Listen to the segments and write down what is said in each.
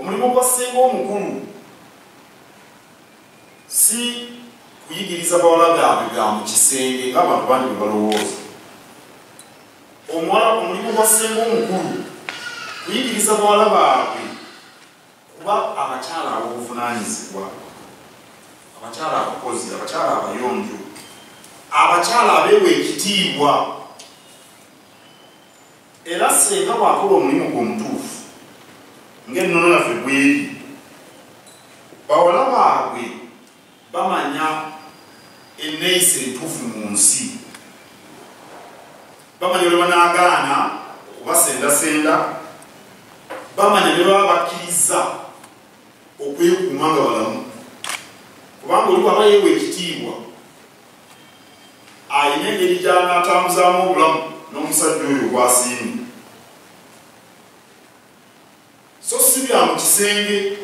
omulimu gwa ssenga omukulu si kuyigiriza bawala gaabwe ga mu kisenge ng'abantu bangi bwe balowooza. Omulimu gwa ssenga omukulu kuyigiriza bawala baabwe kuba abakyala ab'obuvunaanyizibwa, abakyala abakozi, abakyala abayonjo, abakyala abeewa ekitiibwa. Era ssenga bw'akola omulimu gwe omutuufu ng'ennono yaffe bw'eri, bawala baabwe bamanya enneeyisa entuufu mu nsi, bamanya bwe banaagaana okubasendasenda, bamanya bye baba bakkiriza okwekuuma nga balamu. Kubanga oli bw'aba yeewa ekitiibwa alina engeri gy'anaatambuzaamu obulamu n'omusajja oyo gw'asiimye. So si bya mu kisenge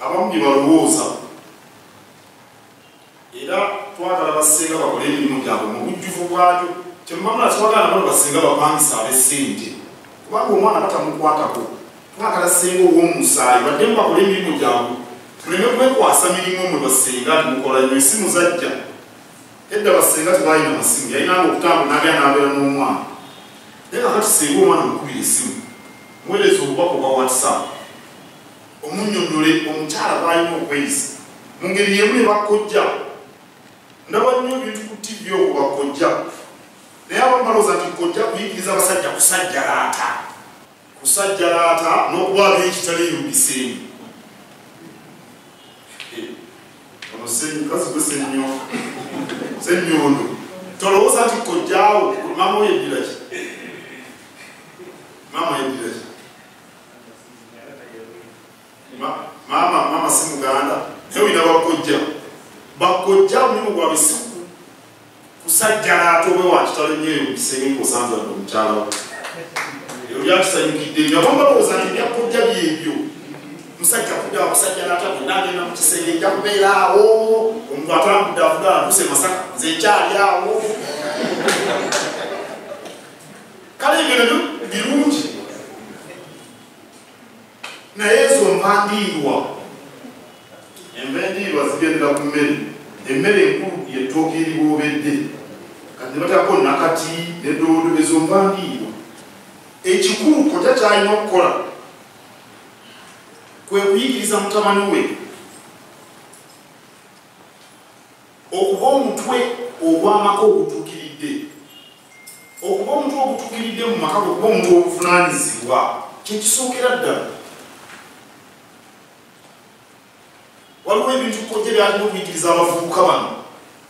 abamu bye balowooza. Era twagala bassenga bakole emirimu gyabwe mu bujjuvu bwagyo. Kyemubamula twagala nabano bassenga bapangisa ab'essente, kubanga omwana batamukwatako. Twagala ssenga ow'omusaayi badde mubakole emirimu gyabwe, muleme kwekwasa mirimu mwe bassenga nti mukola nnyo. Essimu zajja, edda bassenga tebalina masimu, yalinanga okutambula n'agenda n'abeera n'omwana. Naye kakati ssenga omwana mukubira essimu, muweereza obubaka obwa WhatsApp, omunnyonnyole omukyala bw'alina okweyisa mu ngeri y'emu ne bakkojja. Ndaba nnyo ebintu ku TV okwo bakkojja, naye abamu balowooza nti kkojja kuyigiriza abasajja kusajjalaata, kusajjalaata n'okuba ab'ekitale yubiseeni. Ono mukazi gwe Sennyondo, tolowooza nti kkojjaawo maama we yeddira ki? Maama yeddira ki? Maama si Muganda, naye olina bakkojja. Bakkojja omulimu gwabwe si kusajjalaata obe wakitale nnyo eyo mu kisenge ng'osanze wadde omukyala we. Ebyo byakisanyukidde nnyo. Abamu balowooza nti ebyakkojja byebyo. Musajja kudda abasajjalaata bonna agenda mu kisenge nja kubeera awo, omuntu atambudde avuga atuuse Masaka, nze nkyali awo. Kale ebyo nabyo birungi, naye ezo nvandiirwa, envandiirwa zigendera ku mmere. Emmere enkulu y'ettooke eriboobedde, kati ne batako nakati ne doodo, ezo nvandiirwa. Ekikulu kkojja ky'alina okukola kwe kuyigiriza mutabani we okuba omutwe ogw'amaka ogutuukiridde, okuba omutwe ogutuukiridde mu maka, okuba omutwe obuvunaanyizibwa kyekisookera ddala. Waliwo ebintu kkojja byalina okuyigiriza abavubuka bano,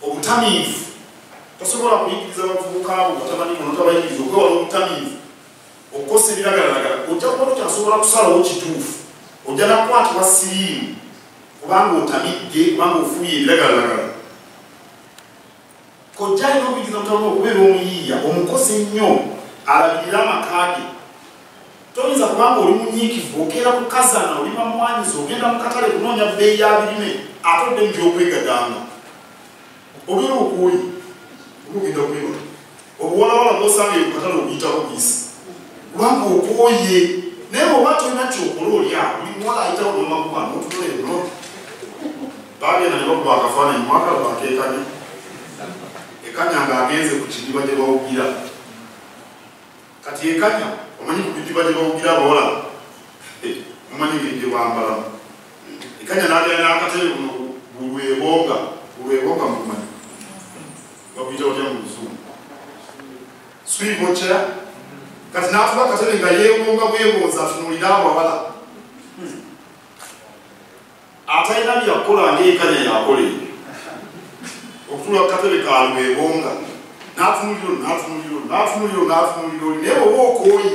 obutamiivu. Tosobola kuyigiriza abavubuka abo batabani bono tabayigiriza okwewala obutamiivu, okukosa ebiragalalagala. Ojja kuba tokyasobola kusalawo kituufu, ojja nakwatibwa siriimu kubanga otamidde, kubanga ofuuye ebiragalalagala. Kkojja alina okuyigiriza mutabani okubeera omuyiiya, omukozi ennyo, alabirira amaka ge. Toyinza kubanga oli munyiikivu, okeera kukazana, oli mamwanyiza, ogenda mu katale kunoonya bbeeyi ya birime, ate odde mu gy'okwegadanga. Obeera okwoyi, ogenda kweba. Obuwalawala bw'osanga eyo ku katale okuyitako buyisi, kubanga okwoye. Naye bw'oba tolina kyokola oli awo, buli muwala ayitawo n'omakuba n'otutola eno. Baagenda ne bakuba akafaananyi mwaka lwakeekanya. Ekanya ng'agenze ku kidiba gye bawugira. Kati ekanya, omanyi ku bidiba gye bawugira abawala, omanyi ng'egye bambalamu. Ekanya n'agenda n'akatebe buno bulwebonga mukumanyi. Babuyita otya mu Luzungu. Swivel chair. Kati n'afuba akatebe nga yeewonga bwebonza atunuulira abawala. Atalina byakukola ng'ekanya yakola eyo. Okutula ku katebe kalwebonga. N'atunuulira oli, naye bw'oba okooye